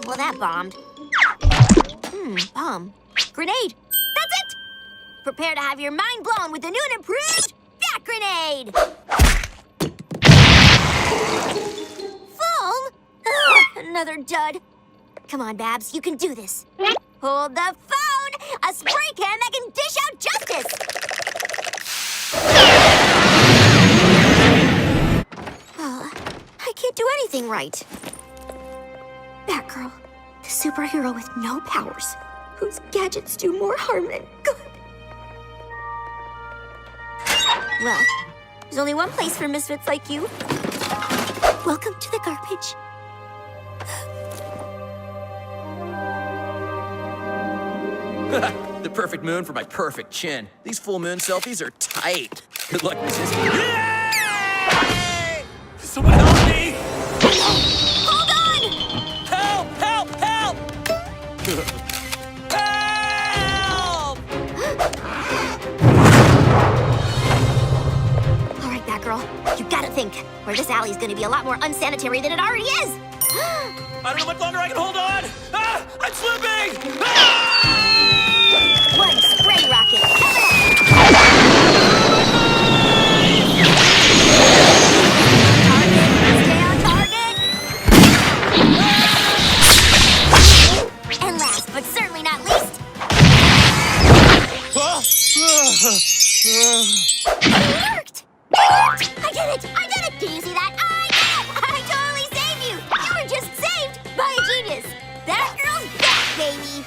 Well, that bombed. Bomb. Grenade. That's it! Prepare to have your mind blown with the new and improved Bat Grenade! Foam? Ugh, another dud. Come on, Babs, you can do this. Hold the phone! A spray can that can dish out justice! I can't do anything right. Batgirl, the superhero with no powers, whose gadgets do more harm than good. Well, there's only one place for misfits like you. Welcome to the garbage. The perfect moon for my perfect chin. These full moon selfies are tight. Good luck, Mrs. Yay! Someone help me! Hold on! Help! Help! Help! Help! All right, Batgirl, you gotta think. Or this alley's gonna be a lot more unsanitary than it already is. I don't know how much longer I can hold on! Ah! I'm slipping! Ah! One spray rocket. Stay on target. And last, but certainly not least, it worked! It worked! I did it! I did it! Did you see that? I totally saved you! You were just saved by a genius! That girl's back, baby!